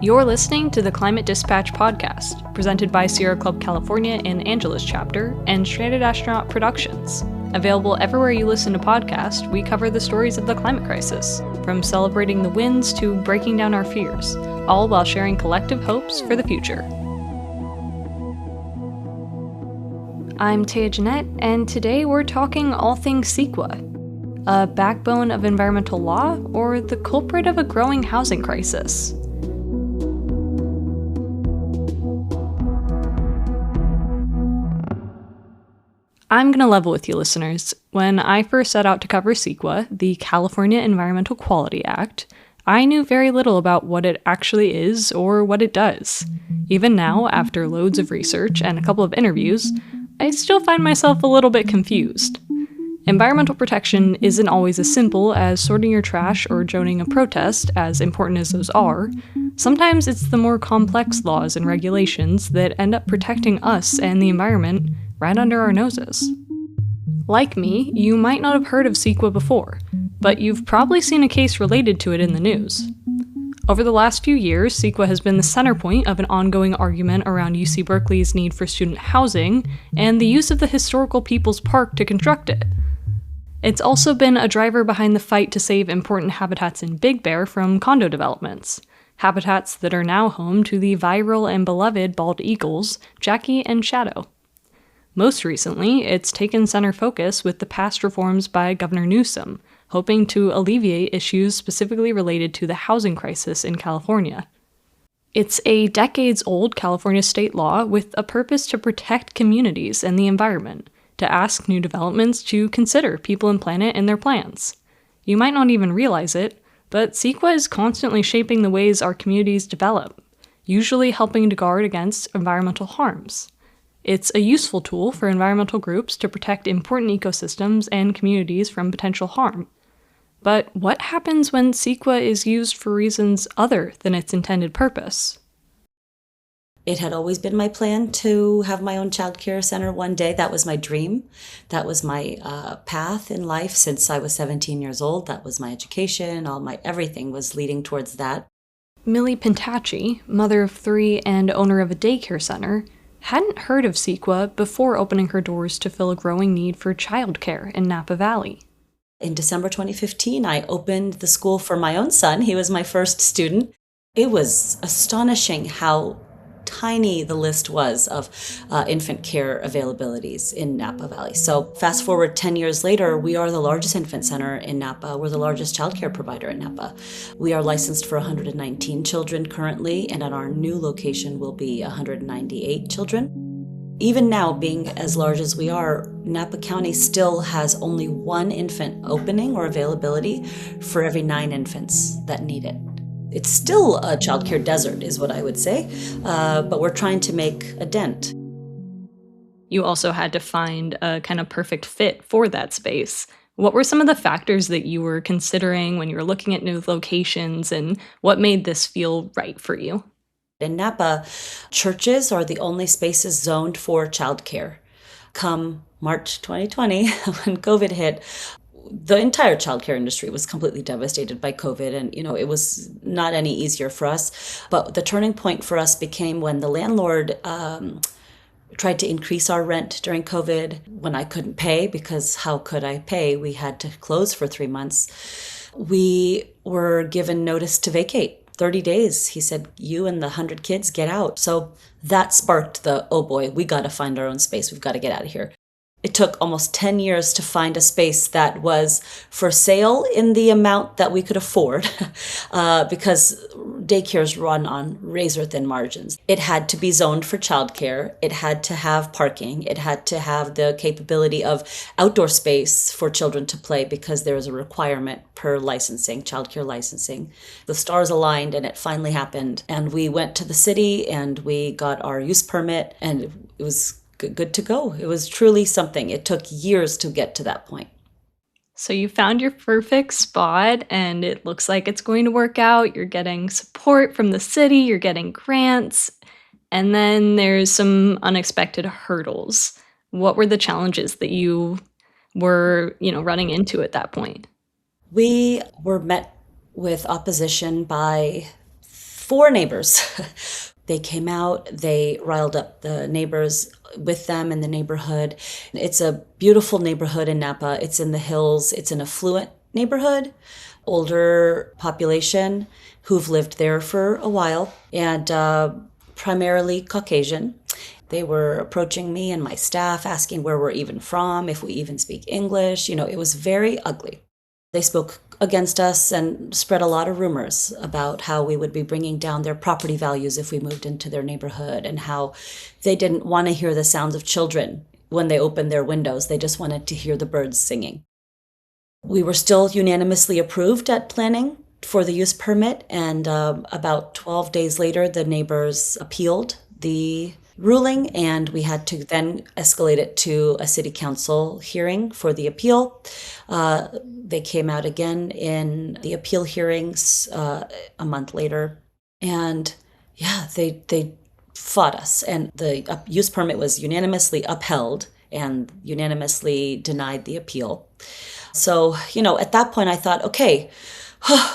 You're listening to the Climate Dispatch podcast, presented by Sierra Club California and Angeles Chapter and Stranded Astronaut Productions. Available everywhere you listen to podcasts, we cover the stories of the climate crisis, from celebrating the wins to breaking down our fears, all while sharing collective hopes for the future. I'm Taya Jeanette, and today we're talking all things CEQA, a backbone of environmental law or the culprit of a growing housing crisis. I'm going to level with you listeners. When I first set out to cover CEQA, the California Environmental Quality Act, I knew very little about what it actually is or what it does. Even now, after loads of research and a couple of interviews, I still find myself a little bit confused. Environmental protection isn't always as simple as sorting your trash or joining a protest, as important as those are. Sometimes it's the more complex laws and regulations that end up protecting us and the environment right under our noses. Like me, you might not have heard of CEQA before, but you've probably seen a case related to it in the news. Over the last few years, CEQA has been the center point of an ongoing argument around UC Berkeley's need for student housing and the use of the historical People's Park to construct it. It's also been a driver behind the fight to save important habitats in Big Bear from condo developments, habitats that are now home to the viral and beloved bald eagles, Jackie and Shadow. Most recently, it's taken center focus with the past reforms by Governor Newsom, hoping to alleviate issues specifically related to the housing crisis in California. It's a decades-old California state law with a purpose to protect communities and the environment, to ask new developments to consider people and planet in their plans. You might not even realize it, but CEQA is constantly shaping the ways our communities develop, usually helping to guard against environmental harms. It's a useful tool for environmental groups to protect important ecosystems and communities from potential harm. But what happens when CEQA is used for reasons other than its intended purpose? It had always been my plan to have my own child care center one day. That was my dream. That was my path in life since I was 17 years old. That was my education. Everything was leading towards that. Millie Pentacci, mother of 3 and owner of a daycare center, hadn't heard of CEQA before opening her doors to fill a growing need for childcare in Napa Valley. In December 2015, I opened the school for my own son. He was my first student. It was astonishing how tiny the list was of infant care availabilities in Napa Valley. So fast forward 10 years later, we are the largest infant center in Napa. We're the largest childcare provider in Napa. We are licensed for 119 children currently, and at our new location will be 198 children. Even now, being as large as we are, Napa County still has only 1 infant opening or availability for every 9 infants that need it. It's still a childcare desert, is what I would say, but we're trying to make a dent. You also had to find a kind of perfect fit for that space. What were some of the factors that you were considering when you were looking at new locations, and what made this feel right for you? In Napa, churches are the only spaces zoned for childcare. Come March 2020, when COVID hit, the entire childcare industry was completely devastated by COVID, and it was not any easier for us. But the turning point for us became when the landlord tried to increase our rent during COVID when I couldn't pay, because how could I pay? We had to close for 3 months. We were given notice to vacate. 30 days. He said, you and the 100 kids, get out. So that sparked oh boy, we got to find our own space. We've got to get out of here. It took almost 10 years to find a space that was for sale in the amount that we could afford because daycares run on razor-thin margins. It had to be zoned for childcare. It had to have parking. It had to have the capability of outdoor space for children to play because there is a requirement per licensing, childcare licensing. The stars aligned and it finally happened. And we went to the city and we got our use permit, and it was good to go. It was truly something. It took years to get to that point. So you found your perfect spot, and it looks like it's going to work out. You're getting support from the city, you're getting grants, and then there's some unexpected hurdles. What were the challenges that you were, running into at that point? We were met with opposition by 4 neighbors. They came out, they riled up the neighbors with them in the neighborhood. It's a beautiful neighborhood in Napa. It's in the hills. It's an affluent neighborhood, older population who've lived there for a while, and primarily Caucasian. They were approaching me and my staff, asking where we're even from, if we even speak English. It was very ugly. They spoke against us and spread a lot of rumors about how we would be bringing down their property values if we moved into their neighborhood, and how they didn't want to hear the sounds of children when they opened their windows. They just wanted to hear the birds singing. We were still unanimously approved at planning for the use permit, and about 12 days later, the neighbors appealed the ruling, and we had to then escalate it to a city council hearing for the appeal. They came out again in the appeal hearings a month later, and yeah, they fought us, and the use permit was unanimously upheld and unanimously denied the appeal. So, at that point I thought, okay,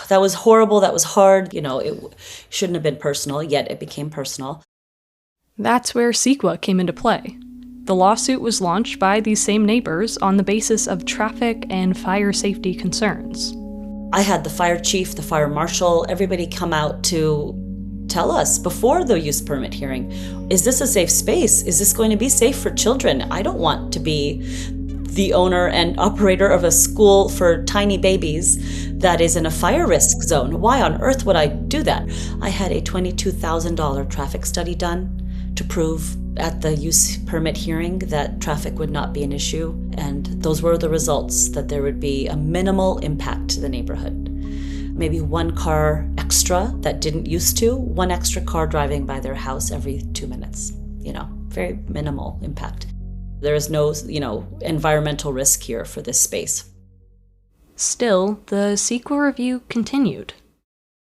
that was horrible, that was hard, it shouldn't have been personal, yet it became personal. That's where CEQA came into play. The lawsuit was launched by these same neighbors on the basis of traffic and fire safety concerns. I had the fire chief, the fire marshal, everybody come out to tell us before the use permit hearing, is this a safe space? Is this going to be safe for children? I don't want to be the owner and operator of a school for tiny babies that is in a fire risk zone. Why on earth would I do that? I had a $22,000 traffic study done to prove at the use permit hearing that traffic would not be an issue, and those were the results, that there would be a minimal impact to the neighborhood. Maybe one car extra that didn't used to, one extra car driving by their house every 2 minutes. Very minimal impact. There is no, environmental risk here for this space. Still, the CEQA review continued.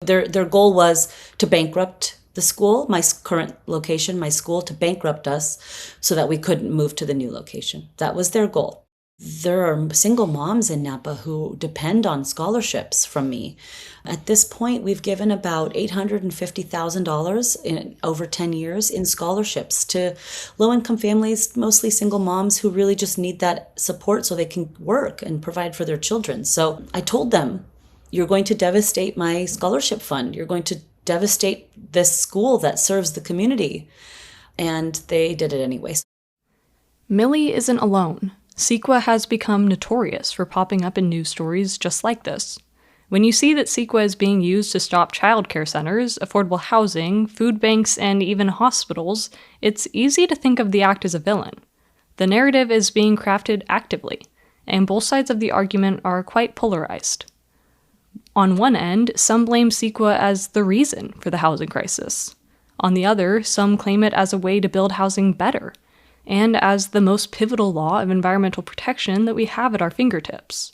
Their goal was to bankrupt the school, my current location, my school, to bankrupt us so that we couldn't move to the new location. That was their goal. There are single moms in Napa who depend on scholarships from me. At this point, we've given about $850,000 in over 10 years in scholarships to low-income families, mostly single moms who really just need that support so they can work and provide for their children. So I told them, you're going to devastate my scholarship fund. You're going to devastate this school that serves the community. And they did it anyways. Millie isn't alone. CEQA has become notorious for popping up in news stories just like this. When you see that CEQA is being used to stop childcare centers, affordable housing, food banks, and even hospitals, it's easy to think of the act as a villain. The narrative is being crafted actively, and both sides of the argument are quite polarized. On one end, some blame CEQA as the reason for the housing crisis. On the other, some claim it as a way to build housing better, and as the most pivotal law of environmental protection that we have at our fingertips.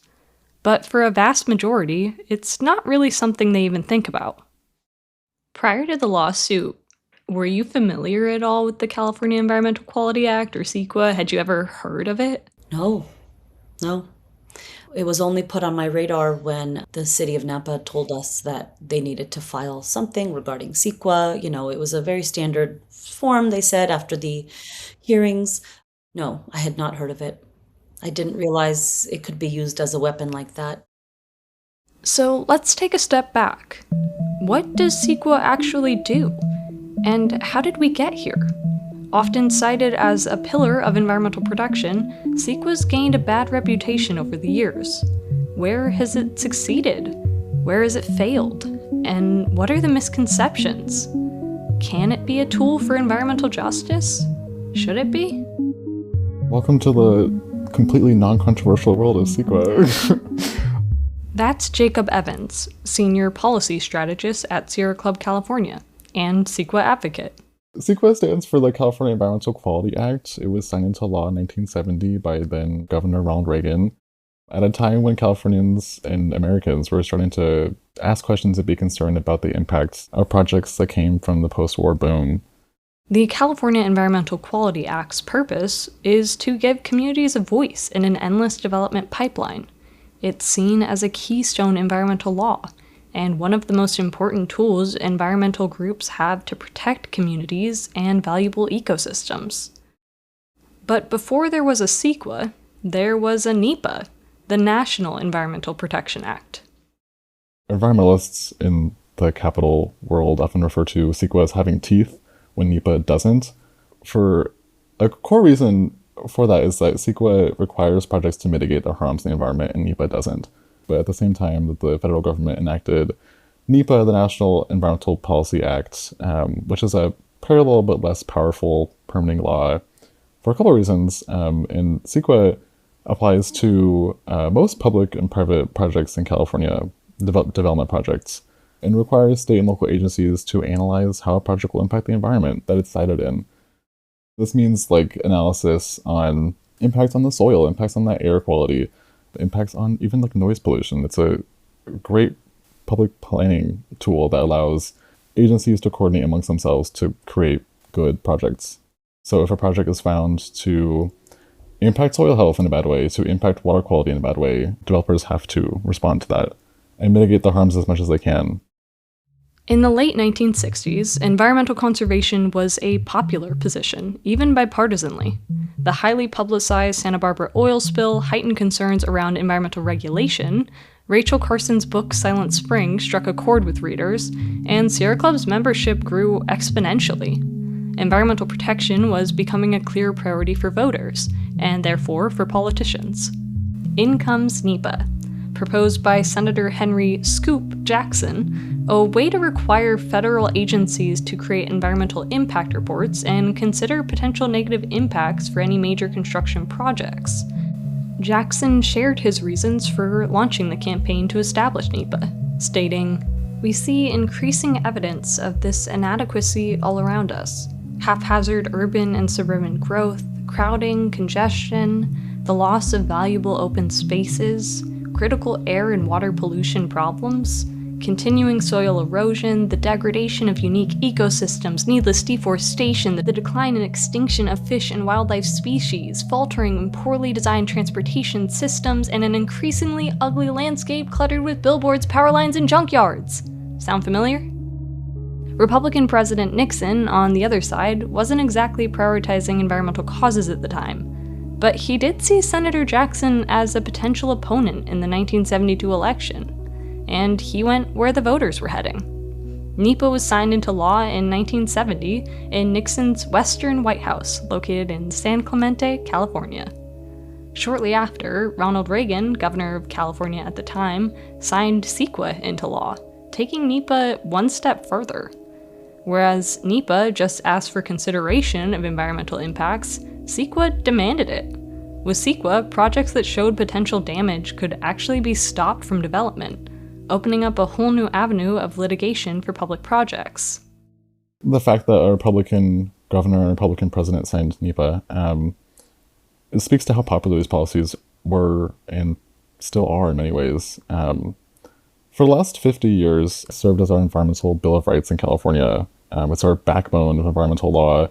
But for a vast majority, it's not really something they even think about. Prior to the lawsuit, were you familiar at all with the California Environmental Quality Act or CEQA? Had you ever heard of it? No. It was only put on my radar when the city of Napa told us that they needed to file something regarding CEQA. It was a very standard form, they said, after the hearings. No, I had not heard of it. I didn't realize it could be used as a weapon like that. So let's take a step back. What does CEQA actually do? And how did we get here? Often cited as a pillar of environmental protection, CEQA's gained a bad reputation over the years. Where has it succeeded? Where has it failed? And what are the misconceptions? Can it be a tool for environmental justice? Should it be? Welcome to the completely non-controversial world of CEQA. That's Jacob Evans, Senior Policy Strategist at Sierra Club, California, and CEQA advocate. CEQA stands for the California Environmental Quality Act. It was signed into law in 1970 by then Governor Ronald Reagan, at a time when Californians and Americans were starting to ask questions and be concerned about the impacts of projects that came from the post-war boom. The California Environmental Quality Act's purpose is to give communities a voice in an endless development pipeline. It's seen as a keystone environmental law, and one of the most important tools environmental groups have to protect communities and valuable ecosystems. But before there was a CEQA, there was a NEPA, the National Environmental Protection Act. Environmentalists in the capital world often refer to CEQA as having teeth when NEPA doesn't. For a core reason for that is that CEQA requires projects to mitigate the harms to the environment and NEPA doesn't. But at the same time, the federal government enacted NEPA, the National Environmental Policy Act, which is a parallel but less powerful permitting law for a couple of reasons. And CEQA applies to most public and private projects in California, development projects, and requires state and local agencies to analyze how a project will impact the environment that it's sited in. This means analysis on impacts on the soil, impacts on the air quality, impacts on even noise pollution. It's a great public planning tool that allows agencies to coordinate amongst themselves to create good projects. So if a project is found to impact soil health in a bad way, to impact water quality in a bad way, developers have to respond to that and mitigate the harms as much as they can. In the late 1960s, environmental conservation was a popular position, even bipartisanly. The highly publicized Santa Barbara oil spill heightened concerns around environmental regulation, Rachel Carson's book Silent Spring struck a chord with readers, and Sierra Club's membership grew exponentially. Environmental protection was becoming a clear priority for voters, and therefore for politicians. In comes NEPA, proposed by Senator Henry Scoop Jackson, a way to require federal agencies to create environmental impact reports and consider potential negative impacts for any major construction projects. Jackson shared his reasons for launching the campaign to establish NEPA, stating, "We see increasing evidence of this inadequacy all around us. Haphazard urban and suburban growth, crowding, congestion, the loss of valuable open spaces, critical air and water pollution problems, continuing soil erosion, the degradation of unique ecosystems, needless deforestation, the decline and extinction of fish and wildlife species, faltering and poorly designed transportation systems, and an increasingly ugly landscape cluttered with billboards, power lines, and junkyards." Sound familiar? Republican President Nixon, on the other side, wasn't exactly prioritizing environmental causes at the time, but he did see Senator Jackson as a potential opponent in the 1972 election, and he went where the voters were heading. NEPA was signed into law in 1970 in Nixon's Western White House, located in San Clemente, California. Shortly after, Ronald Reagan, governor of California at the time, signed CEQA into law, taking NEPA one step further. Whereas NEPA just asked for consideration of environmental impacts, CEQA demanded it. With CEQA, projects that showed potential damage could actually be stopped from development, opening up a whole new avenue of litigation for public projects. The fact that a Republican governor and a Republican president signed NEPA, it speaks to how popular these policies were and still are in many ways. For the last 50 years, it served as our environmental Bill of Rights in California. It's our backbone of environmental law.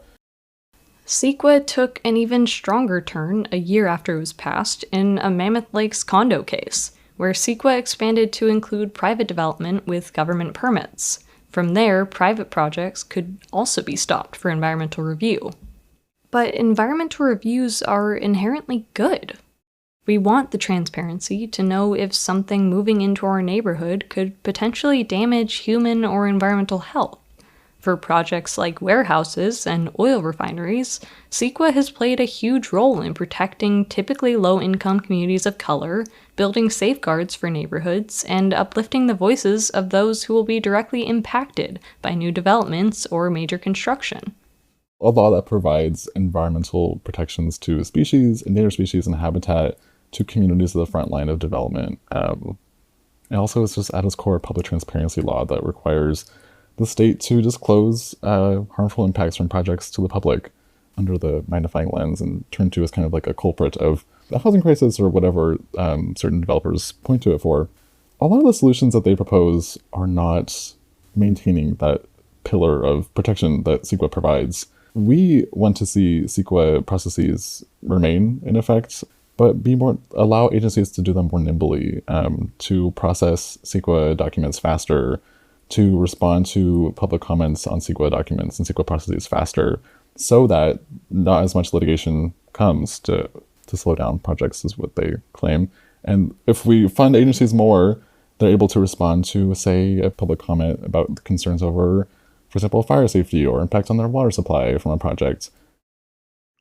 CEQA took an even stronger turn a year after it was passed in a Mammoth Lakes condo case, where CEQA expanded to include private development with government permits. From there, private projects could also be stopped for environmental review. But environmental reviews are inherently good. We want the transparency to know if something moving into our neighborhood could potentially damage human or environmental health. For projects like warehouses and oil refineries, CEQA has played a huge role in protecting typically low-income communities of color, building safeguards for neighborhoods, and uplifting the voices of those who will be directly impacted by new developments or major construction. A law that provides environmental protections to species, endangered species, and habitat to communities at the front line of development. And also, it's just at its core a public transparency law that requires the state to disclose harmful impacts from projects to the public under the magnifying lens and turn to as kind of like a culprit of the housing crisis or whatever certain developers point to it for. A lot of the solutions that they propose are not maintaining that pillar of protection that CEQA provides. We want to see CEQA processes remain in effect. but allow agencies to do them more nimbly, to process CEQA documents faster, to respond to public comments on CEQA documents and CEQA processes faster, so that not as much litigation comes to slow down projects, is what they claim. And if we fund agencies more, they're able to respond to, say, a public comment about concerns over, for example, fire safety or impacts on their water supply from a project.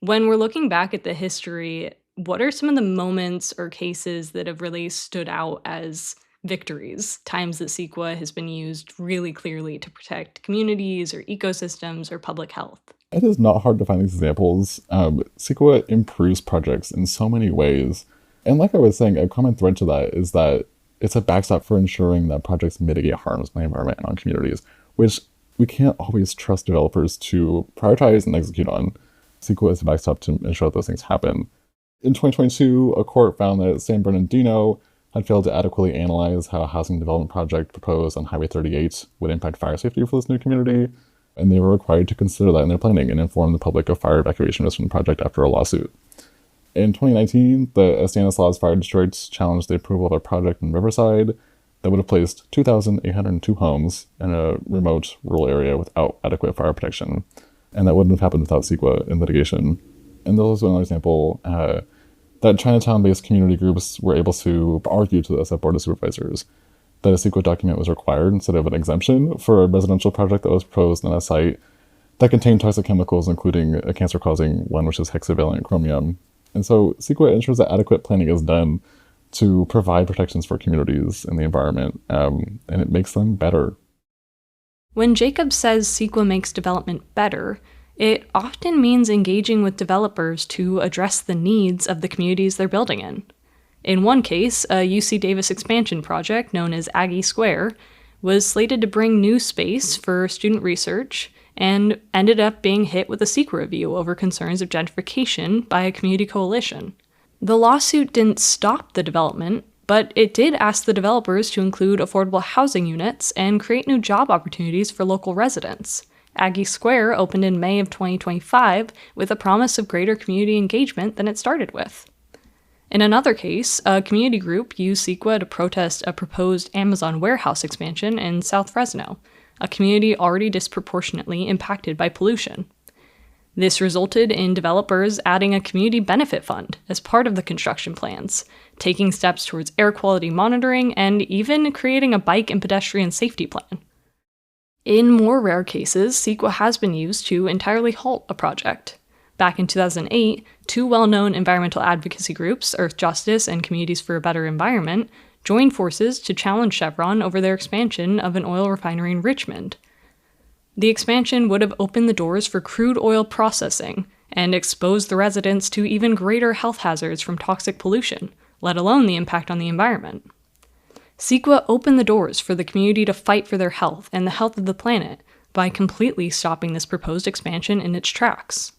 When we're looking back at the history, what are some of the moments or cases that have really stood out as victories, times that CEQA has been used really clearly to protect communities or ecosystems or public health? It is not hard to find these examples. CEQA improves projects in so many ways. And like I was saying, a common thread to that is that it's a backstop for ensuring that projects mitigate harms on the environment and on communities, which we can't always trust developers to prioritize and execute on. CEQA is a backstop to ensure that those things happen. In 2022, a court found that San Bernardino had failed to adequately analyze how a housing development project proposed on Highway 38 would impact fire safety for this new community, and they were required to consider that in their planning and inform the public of fire evacuation risk from the project after a lawsuit. In 2019, the Stanislaus Fire District challenged the approval of a project in Riverside that would have placed 2,802 homes in a remote rural area without adequate fire protection, and that wouldn't have happened without CEQA in litigation. And there's also another example that Chinatown-based community groups were able to argue to the SF Board of Supervisors that a CEQA document was required instead of an exemption for a residential project that was proposed on a site that contained toxic chemicals, including a cancer-causing one, which is hexavalent chromium. And so CEQA ensures that adequate planning is done to provide protections for communities and the environment, and it makes them better. When Jacob says CEQA makes development better, it often means engaging with developers to address the needs of the communities they're building in. In one case, a UC Davis expansion project known as Aggie Square was slated to bring new space for student research and ended up being hit with a CEQA review over concerns of gentrification by a community coalition. The lawsuit didn't stop the development, but it did ask the developers to include affordable housing units and create new job opportunities for local residents. Aggie Square opened in May of 2025 with a promise of greater community engagement than it started with. In another case, a community group used CEQA to protest a proposed Amazon warehouse expansion in South Fresno, a community already disproportionately impacted by pollution. This resulted in developers adding a community benefit fund as part of the construction plans, taking steps towards air quality monitoring, and even creating a bike and pedestrian safety plan. In more rare cases, CEQA has been used to entirely halt a project. Back in 2008, two well-known environmental advocacy groups, Earth Justice and Communities for a Better Environment, joined forces to challenge Chevron over their expansion of an oil refinery in Richmond. The expansion would have opened the doors for crude oil processing and exposed the residents to even greater health hazards from toxic pollution, let alone the impact on the environment. CEQA opened the doors for the community to fight for their health and the health of the planet by completely stopping this proposed expansion in its tracks.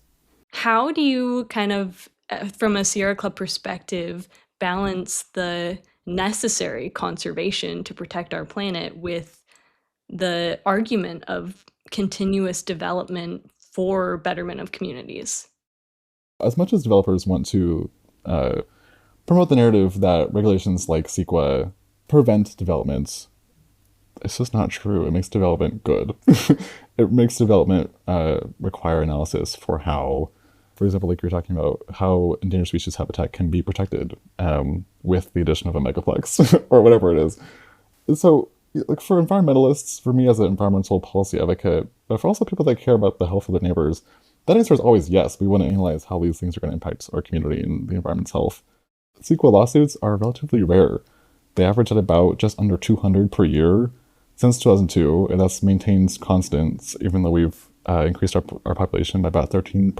How do you kind of, from a Sierra Club perspective, balance the necessary conservation to protect our planet with the argument of continuous development for betterment of communities? As much as developers want to promote the narrative that regulations like CEQA prevent development, it's just not true. It makes development good. It makes development require analysis for how, for example, like you're talking about, how endangered species habitat can be protected with the addition of a megaplex or whatever it is. So, like for environmentalists, for me as an environmental policy advocate, but for also people that care about the health of their neighbors, that answer is always yes. We want to analyze how these things are going to impact our community and the environment's health. CEQA lawsuits are relatively rare. They average at about just under 200 per year since 2002, and that's maintained constant, even though we've increased our population by about 13%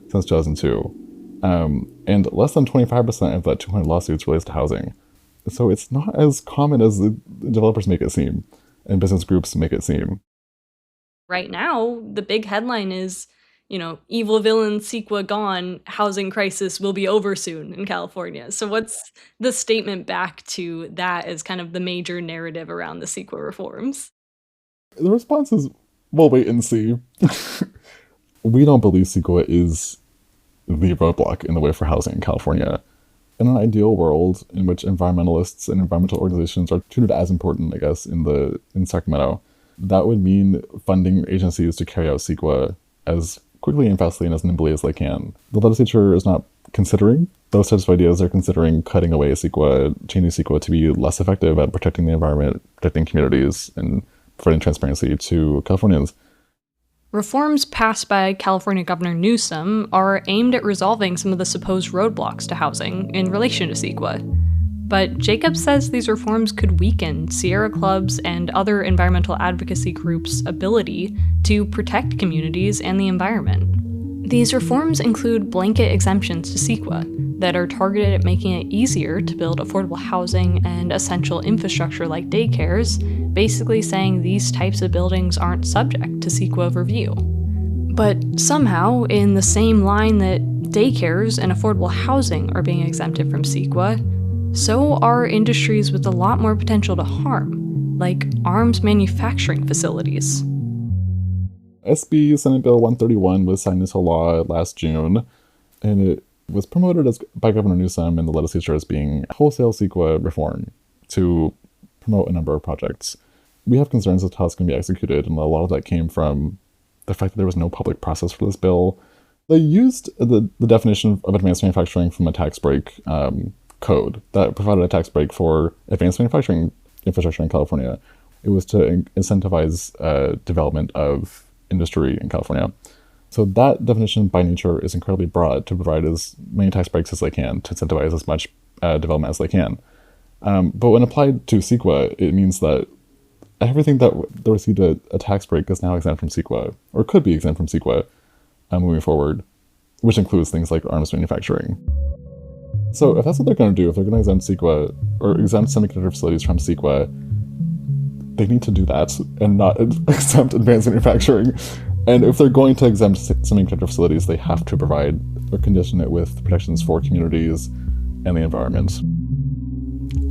since 2002. And less than 25% of that 200 lawsuits relates to housing. So it's not as common as the developers make it seem, and business groups make it seem. Right now, the big headline is, evil villain CEQA gone, housing crisis will be over soon in California. So what's the statement back to that as kind of the major narrative around the CEQA reforms? The response is, well, wait and see. We don't believe CEQA is the roadblock in the way for housing in California. In an ideal world in which environmentalists and environmental organizations are treated as important, I guess, in Sacramento, that would mean funding agencies to carry out CEQA as quickly and fastly and as nimbly as they can. The legislature is not considering those types of ideas. They're considering cutting away CEQA, changing CEQA to be less effective at protecting the environment, protecting communities, and providing transparency to Californians. Reforms passed by California Governor Newsom are aimed at resolving some of the supposed roadblocks to housing in relation to CEQA. But Jacob says these reforms could weaken Sierra Club's and other environmental advocacy groups' ability to protect communities and the environment. These reforms include blanket exemptions to CEQA that are targeted at making it easier to build affordable housing and essential infrastructure like daycares, basically saying these types of buildings aren't subject to CEQA review. But somehow, in the same line that daycares and affordable housing are being exempted from CEQA, so are industries with a lot more potential to harm, like arms manufacturing facilities. SB Senate Bill 131 was signed into law last June, and it was promoted by Governor Newsom and the legislature as being wholesale CEQA reform to promote a number of projects. We have concerns as to how it's going to be executed, and a lot of that came from the fact that there was no public process for this bill. They used the definition of advanced manufacturing from a tax break code that provided a tax break for advanced manufacturing infrastructure in California. It was to incentivize development of industry in California. So that definition by nature is incredibly broad to provide as many tax breaks as they can, to incentivize as much development as they can. But when applied to CEQA, it means that everything that received a tax break is now exempt from CEQA, or could be exempt from CEQA moving forward, which includes things like arms manufacturing. So if that's what they're going to do, if they're going to exempt CEQA, or exempt semiconductor facilities from CEQA, they need to do that and not exempt advanced manufacturing. And if they're going to exempt semiconductor facilities, they have to provide or condition it with protections for communities and the environment.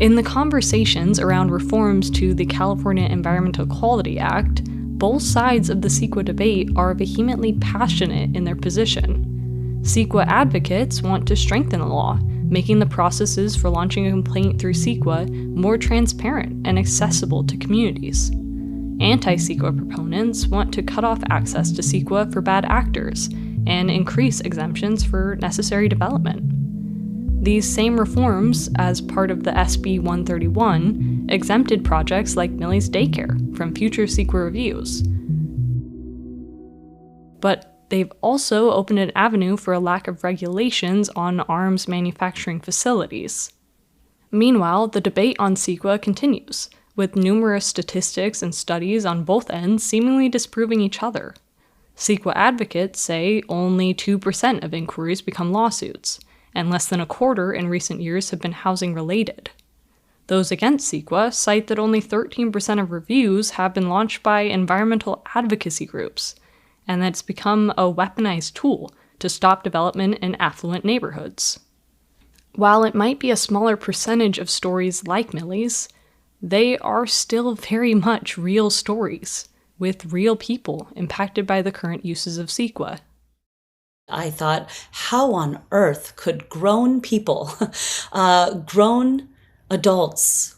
In the conversations around reforms to the California Environmental Quality Act, both sides of the CEQA debate are vehemently passionate in their position. CEQA advocates want to strengthen the law, making the processes for launching a complaint through CEQA more transparent and accessible to communities. Anti-CEQA proponents want to cut off access to CEQA for bad actors and increase exemptions for necessary development. These same reforms, as part of the SB 131, exempted projects like Millie's Daycare from future CEQA reviews. But they've also opened an avenue for a lack of regulations on arms manufacturing facilities. Meanwhile, the debate on CEQA continues, with numerous statistics and studies on both ends seemingly disproving each other. CEQA advocates say only 2% of inquiries become lawsuits, and less than a quarter in recent years have been housing-related. Those against CEQA cite that only 13% of reviews have been launched by environmental advocacy groups, and that it's become a weaponized tool to stop development in affluent neighborhoods. While it might be a smaller percentage of stories like Millie's, they are still very much real stories, with real people impacted by the current uses of CEQA. I thought, how on earth could grown people, grown adults,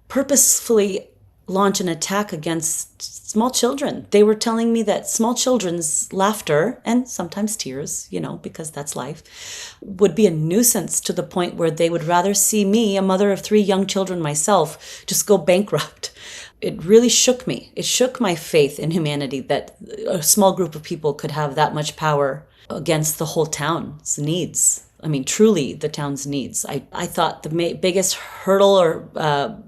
purposefully launch an attack against small children? They were telling me that small children's laughter, and sometimes tears, because that's life, would be a nuisance to the point where they would rather see me, a mother of 3 young children myself, just go bankrupt. It really shook me. It shook my faith in humanity that a small group of people could have that much power against the whole town's needs. I mean, truly the town's needs. I thought the biggest hurdle or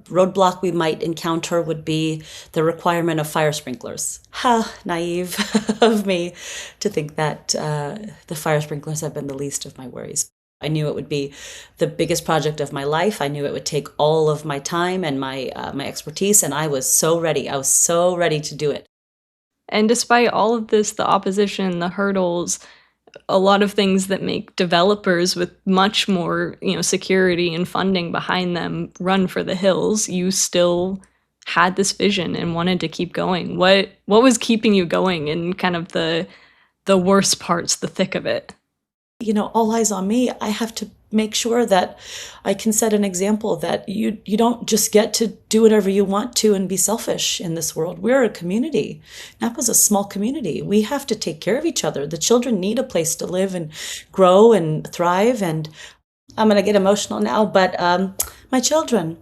roadblock we might encounter would be the requirement of fire sprinklers. Naive of me to think that the fire sprinklers have been the least of my worries. I knew it would be the biggest project of my life. I knew it would take all of my time and my expertise, and I was so ready. I was so ready to do it. And despite all of this, the opposition, the hurdles, a lot of things that make developers with much more, security and funding behind them run for the hills, you still had this vision and wanted to keep going. What was keeping you going in kind of the worst parts, the thick of it? All eyes on me. I have to make sure that I can set an example that you don't just get to do whatever you want to and be selfish in this world. We're a community. Napa's a small community. We have to take care of each other. The children need a place to live and grow and thrive. And I'm going to get emotional now, but my children,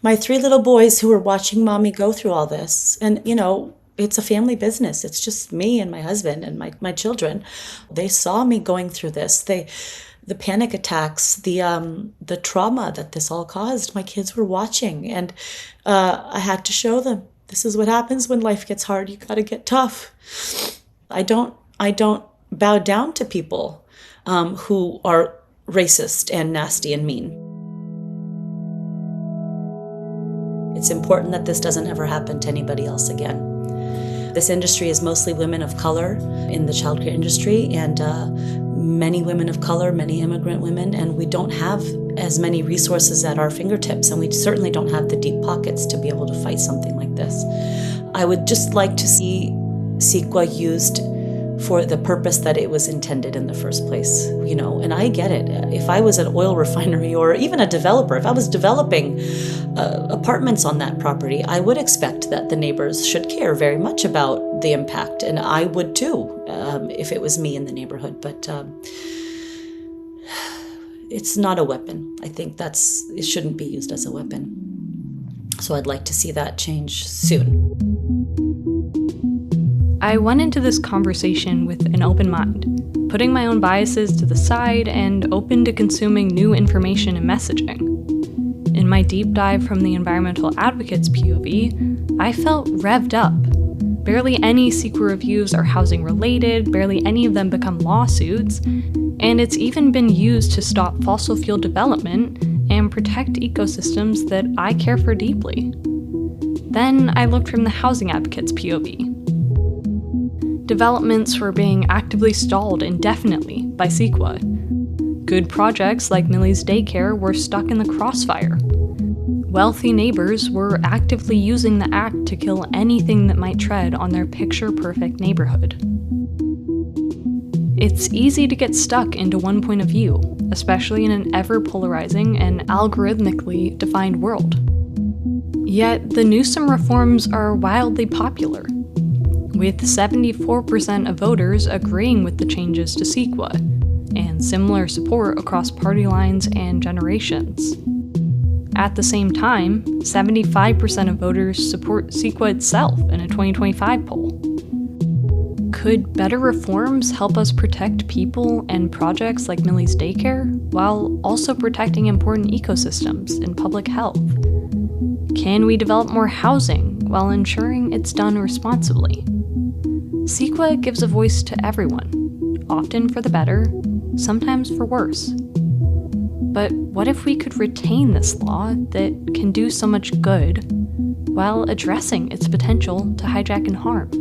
my 3 little boys who were watching mommy go through all this, and it's a family business. It's just me and my husband and my children. They saw me going through this. The panic attacks, the trauma that this all caused. My kids were watching, and I had to show them, this is what happens when life gets hard. You got to get tough. I don't bow down to people who are racist and nasty and mean. It's important that this doesn't ever happen to anybody else again. This industry is mostly women of color in the childcare industry, and many women of color, many immigrant women, and we don't have as many resources at our fingertips, and we certainly don't have the deep pockets to be able to fight something like this. I would just like to see CEQA used for the purpose that it was intended in the first place, and I get it. If I was an oil refinery or even a developer, if I was developing apartments on that property, I would expect that the neighbors should care very much about the impact, and I would too if it was me in the neighborhood. But it's not a weapon. I think it shouldn't be used as a weapon. So I'd like to see that change soon. I went into this conversation with an open mind, putting my own biases to the side and open to consuming new information and messaging. In my deep dive from the environmental advocate's POV, I felt revved up. Barely any CEQA reviews are housing related, barely any of them become lawsuits, and it's even been used to stop fossil fuel development and protect ecosystems that I care for deeply. Then I looked from the housing advocate's POV. Developments were being actively stalled indefinitely by CEQA. Good projects like Millie's daycare were stuck in the crossfire. Wealthy neighbors were actively using the act to kill anything that might tread on their picture-perfect neighborhood. It's easy to get stuck into one point of view, especially in an ever-polarizing and algorithmically defined world. Yet the Newsom reforms are wildly popular, with 74% of voters agreeing with the changes to CEQA, and similar support across party lines and generations. At the same time, 75% of voters support CEQA itself in a 2025 poll. Could better reforms help us protect people and projects like Millie's daycare, while also protecting important ecosystems and public health? Can we develop more housing while ensuring it's done responsibly? CEQA gives a voice to everyone, often for the better, sometimes for worse. But what if we could retain this law that can do so much good while addressing its potential to hijack and harm?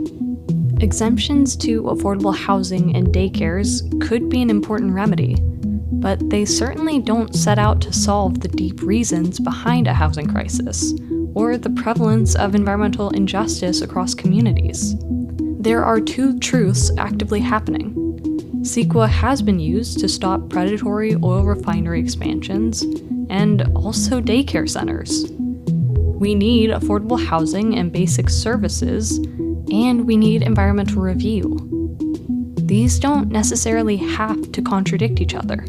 Exemptions to affordable housing and daycares could be an important remedy, but they certainly don't set out to solve the deep reasons behind a housing crisis or the prevalence of environmental injustice across communities. There are 2 truths actively happening. CEQA has been used to stop predatory oil refinery expansions and also daycare centers. We need affordable housing and basic services, and we need environmental review. These don't necessarily have to contradict each other.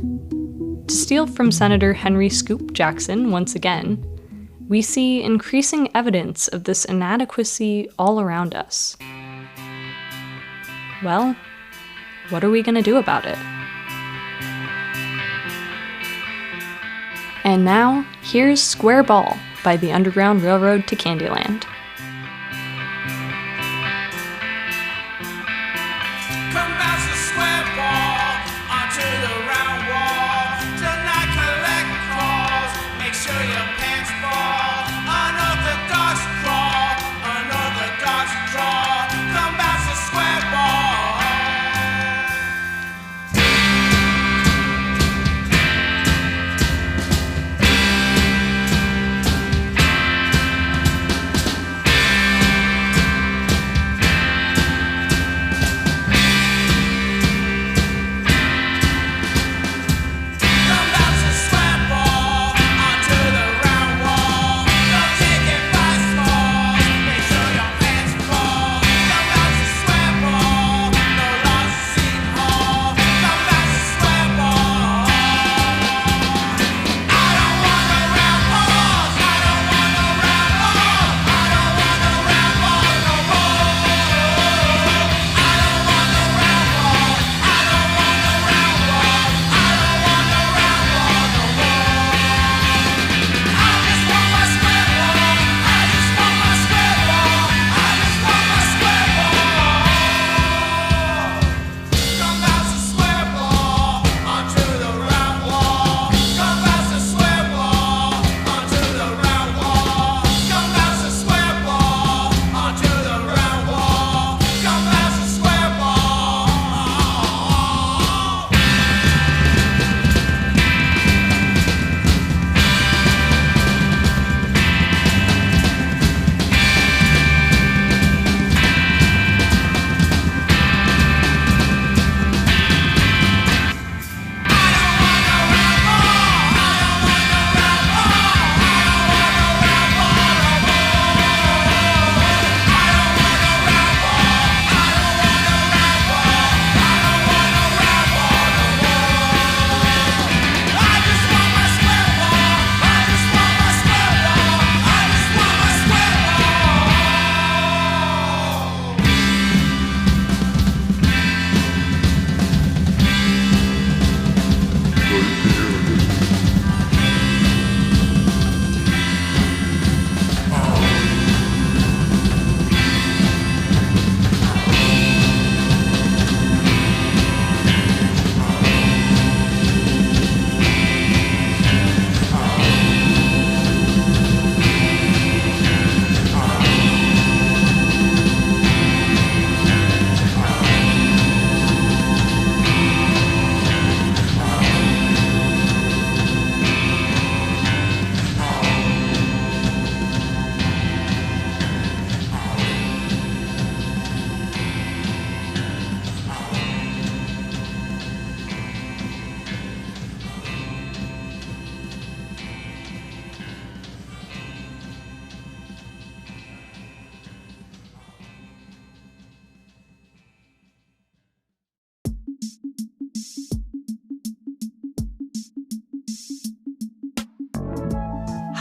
To steal from Senator Henry Scoop Jackson once again, we see increasing evidence of this inadequacy all around us. Well, what are we going to do about it? And now, here's Square Ball by the Underground Railroad to Candyland. Come bounce a square ball onto the round wall. Tonight collect calls, make sure your pants fall. Unorthodox crawl, unorthodox draw. Come bounce a square ball.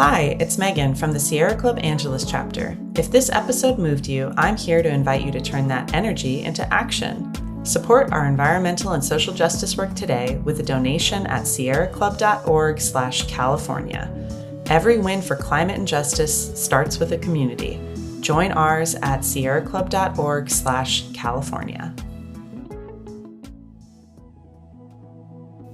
Hi, it's Megan from the Sierra Club Angeles chapter. If this episode moved you, I'm here to invite you to turn that energy into action. Support our environmental and social justice work today with a donation at sierraclub.org/California. Every win for climate and justice starts with a community. Join ours at sierraclub.org/California.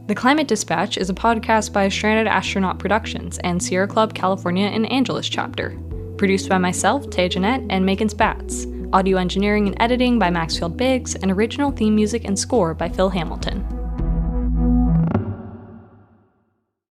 The Climate Dispatch is a podcast by Stranded Astronaut Productions and Sierra Club California and Angeles chapter. Produced by myself, Tay Jeanette, and Megan Spatz. Audio engineering and editing by Maxfield Biggs, and original theme music and score by Phil Hamilton.